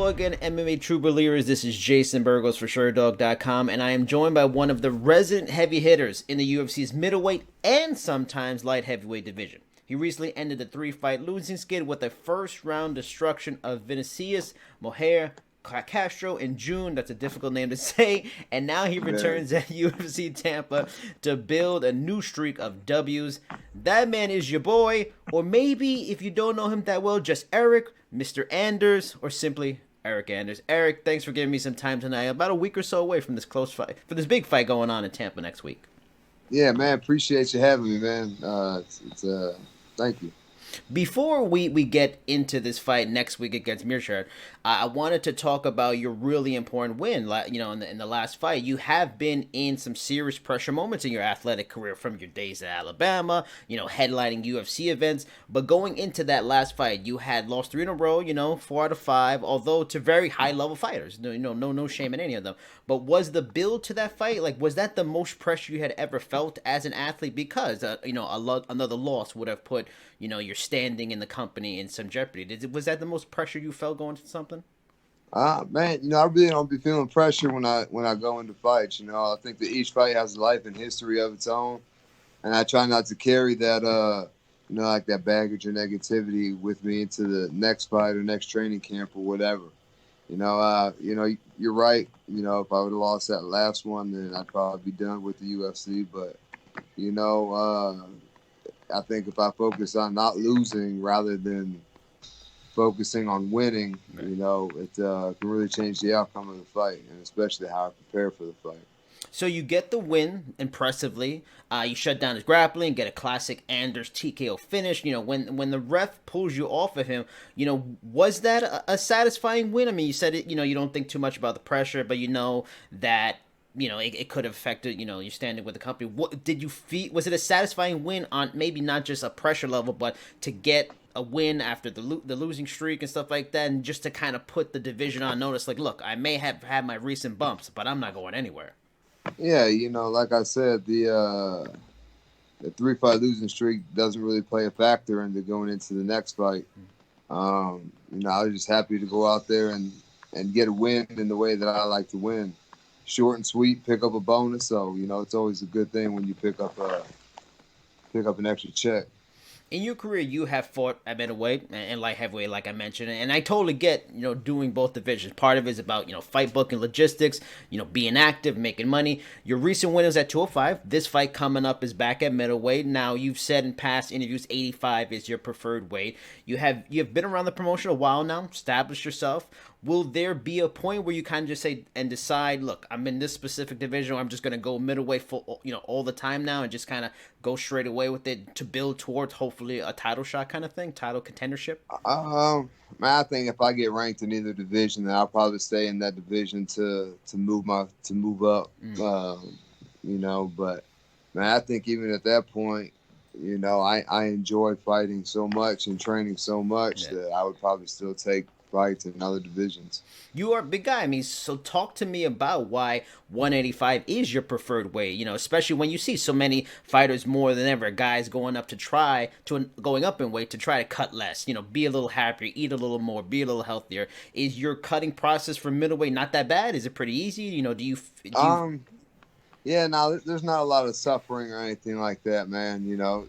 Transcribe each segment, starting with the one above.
Hello again, MMA True Believers. This is Jason Burgos for Sherdog.com, and I am joined by one of the resident heavy hitters in the UFC's middleweight and sometimes light heavyweight division. He recently ended the three-fight losing skid with a first-round destruction of Vinicius Mohair Castro in June. That's a difficult name to say. And now he returns at UFC Tampa to build a new streak of W's. That man is your boy, or maybe if you don't know him that well, just Eryk, Mr. Anders, or simply Eryk Anders. Eryk, thanks for giving me some time tonight. About a week or so away from this close fight, for this big fight going on in Tampa next week. Yeah, man, appreciate you having me, man. Thank you. Before we get into this fight next week against Meerschaert, I wanted to talk about your really important win. You know, in the last fight, you have been in some serious pressure moments in your athletic career from your days at Alabama, you know, headlining UFC events. But going into that last fight, you had lost 3 in a row, you know, 4 out of 5, although to very high level fighters. No shame in any of them. But was the build to that fight, like, was that the most pressure you had ever felt as an athlete? Because, another loss would have put, you know, your standing in the company in some jeopardy. Was that the most pressure you felt going to something? Man, you know, I really don't be feeling pressure when I go into fights. You know, I think that each fight has a life and history of its own, and I try not to carry that, like that baggage or negativity with me into the next fight or next training camp or whatever. You're right. You know, if I would have lost that last one, then I'd probably be done with the UFC. But I think if I focus on not losing rather than focusing on winning, right, it can really change the outcome of the fight, and especially how I prepare for the fight. So you get the win impressively. You shut down his grappling, get a classic Anders TKO finish. You know, when the ref pulls you off of him, you know, was that a satisfying win? I mean, you said it. You know, you don't think too much about the pressure, but you know that, you know, it could have affected, you know, your standing with the company. What did you feel? Was it a satisfying win on maybe not just a pressure level, but to get a win after the losing streak and stuff like that, and just to kind of put the division on notice? Like, look, I may have had my recent bumps, but I'm not going anywhere. Yeah, you know, like I said, the 3-fight losing streak doesn't really play a factor into going into the next fight. I was just happy to go out there and get a win in the way that I like to win. Short and sweet, pick up a bonus. So, you know, it's always a good thing when you pick up an extra check. In your career, you have fought at middleweight and light heavyweight, like I mentioned, and I totally get, you know, doing both divisions. Part of it is about, you know, fight booking, logistics, you know, being active, making money. Your recent win is at 205. This fight coming up is back at middleweight. Now, you've said in past interviews 85 is your preferred weight. You have been around the promotion a while now, established yourself. Will there be a point where you kind of just say and decide, look, I'm in this specific division, or I'm just going to go middleweight full, you know, all the time now, and just kind of go straight away with it to build towards hopefully a title shot kind of thing, title contendership? I think if I get ranked in either division, then I'll probably stay in that division to move up. But man, I think even at that point, you know, I enjoy fighting so much and training so much that I would probably still take fights in other divisions. You are a big guy. I mean, so talk to me about why 185 is your preferred weight, you know, especially when you see so many fighters more than ever, guys going up in weight to try to cut less, you know, be a little happier, eat a little more, be a little healthier. Is your cutting process for middleweight not that bad? Is it pretty easy? You know, Yeah, no, there's not a lot of suffering or anything like that, man. You know,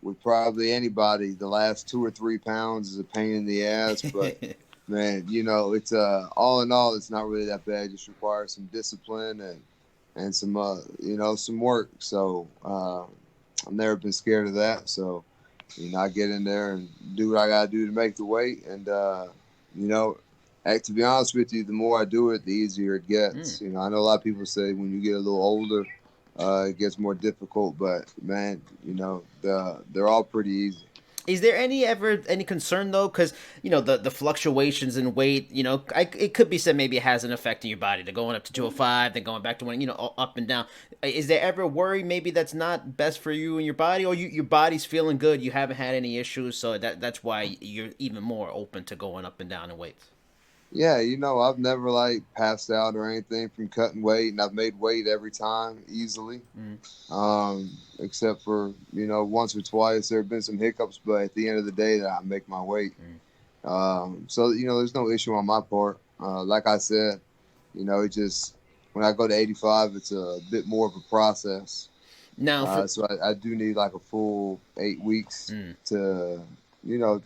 with probably anybody, the last 2 or 3 pounds is a pain in the ass, but man, you know, it's all in all, it's not really that bad. It just requires some discipline and some some work. So I've never been scared of that. So, you know, I get in there and do what I gotta do to make the weight, and to be honest with you, the more I do it, the easier it gets. You know, I know a lot of people say when you get a little older, it gets more difficult, but man, you know, they're all pretty easy. Is there any concern though? Because you know the fluctuations in weight. You know, it could be said maybe it has an effect on your body. They're going up to 205, then going back to one. You know, up and down. Is there ever worry maybe that's not best for you and your body, or your body's feeling good? You haven't had any issues, so that's why you're even more open to going up and down in weights. Yeah, you know, I've never passed out or anything from cutting weight, and I've made weight every time easily. Except for, you know, once or twice there have been some hiccups, but at the end of the day, that I make my weight. So there's no issue on my part. Like I said, it just when I go to 85, it's a bit more of a process. Now, for So I do need like a full 8 weeks mm, to,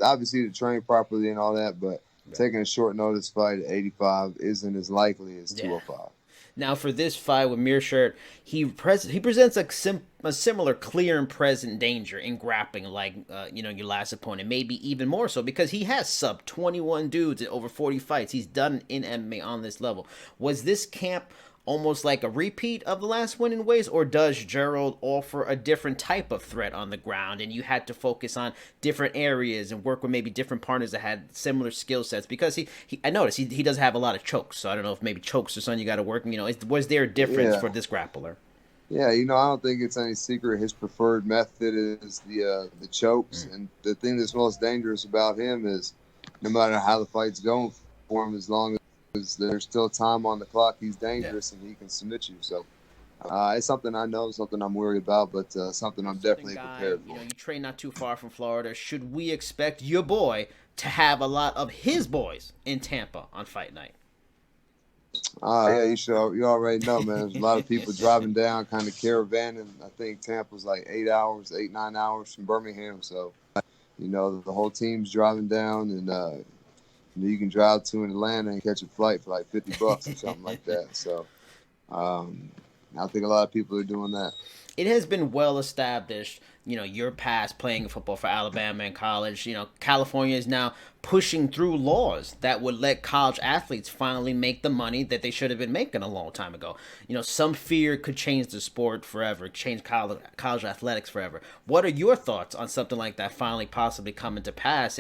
obviously to train properly and all that, but right. taking a short notice fight at 85 isn't as likely as Yeah. 205. Now, for this fight with Meerschaert, he presents a similar clear and present danger in grappling, like your last opponent, maybe even more so because he has sub 21 dudes in over 40 fights. He's done in MMA on this level. Was this camp almost like a repeat of the last win in ways, or does Gerald offer a different type of threat on the ground and you had to focus on different areas and work with maybe different partners that had similar skill sets? Because I noticed he does have a lot of chokes, so I don't know if maybe chokes or something you got to work. Was there a difference Yeah. for this grappler? Yeah, I don't think it's any secret. His preferred method is the chokes, and the thing that's most dangerous about him is, no matter how the fight's going for him, as long as there's still time on the clock, he's Yeah. dangerous and he can submit you. So it's something I know, something I'm worried about, but something I'm Southern definitely guy, prepared for. you train not too far from Florida. Should we expect your boy to have a lot of his boys in Tampa on fight night? Yeah, you already know, man. There's a lot of people driving down, kind of caravanning. I think Tampa's like 8 hours, 8, 9 hours from Birmingham. So, the whole team's driving down, and you can drive to Atlanta and catch a flight for like $50 or something like that. So, um, I think a lot of people are doing that. It has been well established, your past playing football for Alabama in college. California is now pushing through laws that would let college athletes finally make the money that they should have been making a long time ago. Some fear could change the sport forever, change college athletics forever. What are your thoughts on something like that finally possibly coming to pass?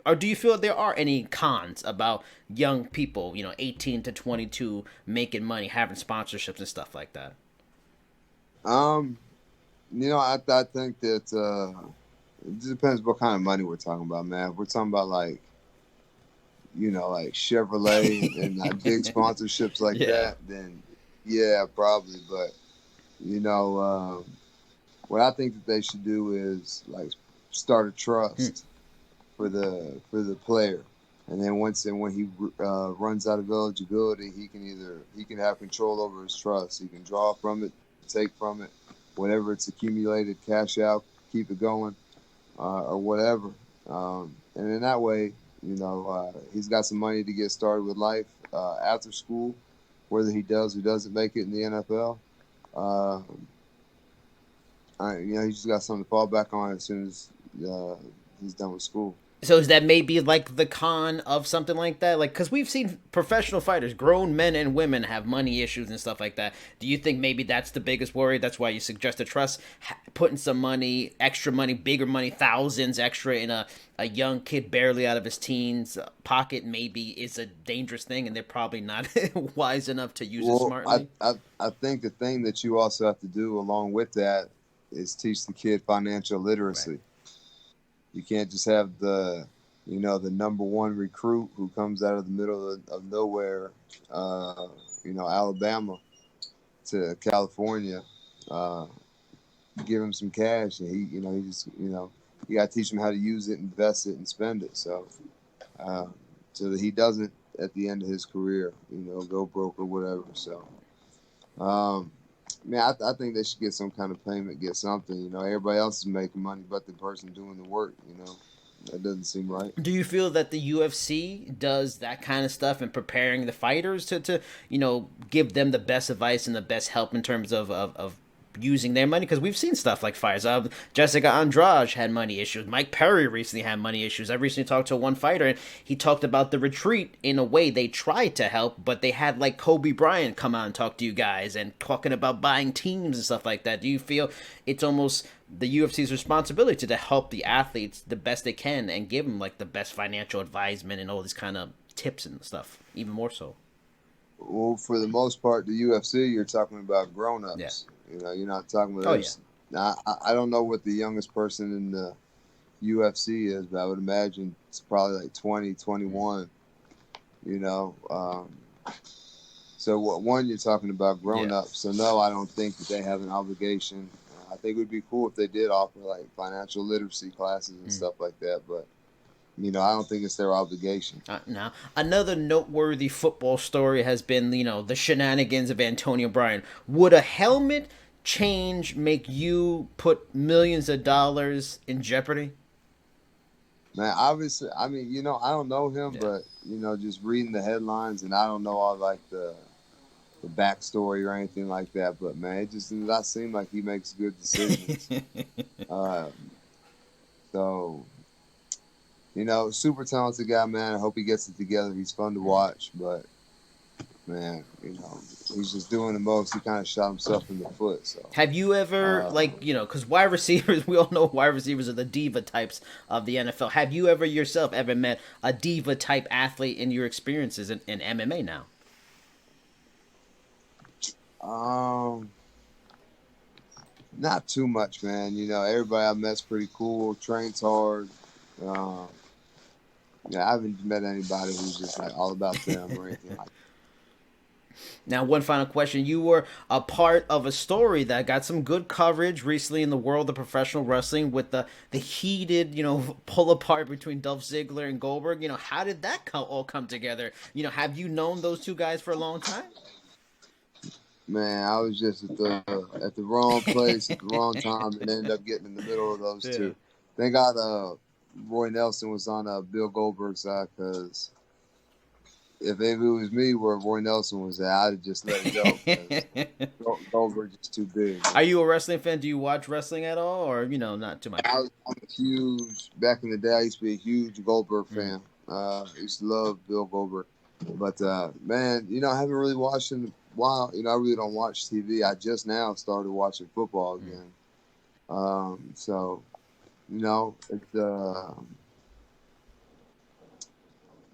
Or do you feel there are any cons about young people, 18 to 22, making money, having sponsorships and stuff like that? Um, I think that it just depends what kind of money we're talking about, man. If we're talking about like Chevrolet and like big sponsorships like Yeah. that, then yeah, probably. But you know, what I think that they should do is like start a Hmm. trust for the player, and then when he runs out of eligibility, he can have control over his trust. He can draw from it, take from it, whatever it's accumulated, cash out, keep it going, or whatever. And in that way, he's got some money to get started with life after school, whether he does or doesn't make it in the NFL. Uh, he's just got something to fall back on as soon as he's done with school. So is that maybe like the con of something like that? Like, because we've seen professional fighters, grown men and women, have money issues and stuff like that. Do you think maybe that's the biggest worry? That's why you suggest a trust, putting some money, extra money, bigger money, thousands extra in a young kid barely out of his teens pocket maybe is a dangerous thing, and they're probably not wise enough to use it Well, I, smartly. I I think the thing that you also have to do along with that is teach the kid financial Right. literacy. You can't just have the number one recruit who comes out of the middle of nowhere, Alabama to California, uh, give him some cash, and he just, you got to teach him how to use it, invest it, and spend it. Uh, so that he doesn't at the end of his career, go broke or whatever. So, um, man, I think they should get some kind of payment, get something. Everybody else is making money, but the person doing the work. That doesn't seem right. Do you feel that the UFC does that kind of stuff in preparing the fighters to give them the best advice and the best help in terms of using their money? Because we've seen stuff like fires. Jessica Andrade had money issues. Mike Perry recently had money issues. I recently talked to one fighter and he talked about the retreat. In a way, they tried to help, but they had like Kobe Bryant come out and talk to you guys and talking about buying teams and stuff like that. Do you feel it's almost the UFC's responsibility to help the athletes the best they can and give them like the best financial advisement and all these kind of tips and stuff, even more so? Well, for the most part, the UFC, you're talking about Yeah. grown-ups. You're not talking about Oh yeah. there's. I don't know what the youngest person in the UFC is, but I would imagine it's probably like 20, 21. You know, so one you're talking about Yeah. grown-ups. So no, I don't think that they have an obligation. I think it would be cool if they did offer like financial literacy classes and Mm. stuff like that, but I don't think it's their obligation. Now, another noteworthy football story has been, the shenanigans of Antonio Bryan. Would a helmet change make you put millions of dollars in jeopardy? Man, obviously, I mean, I don't know him, Yeah. but just reading the headlines, and I don't know all like the backstory or anything like that. But man, it just does not seem like he makes good decisions. Uh, so super talented guy, man. I hope he gets it together. He's fun to watch, but man, he's just doing the most. He kind of shot himself in the foot. So, Have you ever, because wide receivers, we all know wide receivers are the diva types of the NFL. Have you ever yourself ever met a diva type athlete in your experiences in MMA now? um, not too much, man. Everybody I met's pretty cool, trains hard. Um, yeah, I haven't met anybody who's just like all about them or anything like that. Now, one final question. You were a part of a story that got some good coverage recently in the world of professional wrestling with the heated, pull apart between Dolph Ziggler and Goldberg. How did that all come together? Have you known those two guys for a long time? Man, I was just at the wrong place at the wrong time and ended up getting in the middle of those Yeah. two. Thank God Roy Nelson was on Bill Goldberg's side, because if it was me where Roy Nelson was at, I'd have just let it go, because Goldberg's just too big, Are man. you a wrestling fan? Do you watch wrestling at all, or not too much? I'm a huge, back in the day, I used to be a huge Goldberg Mm. fan. I used to love Bill Goldberg. But, man, I haven't really watched in a while. I really don't watch TV. I just now started watching football Mm. again. So, it's,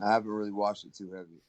I haven't really watched it too heavy.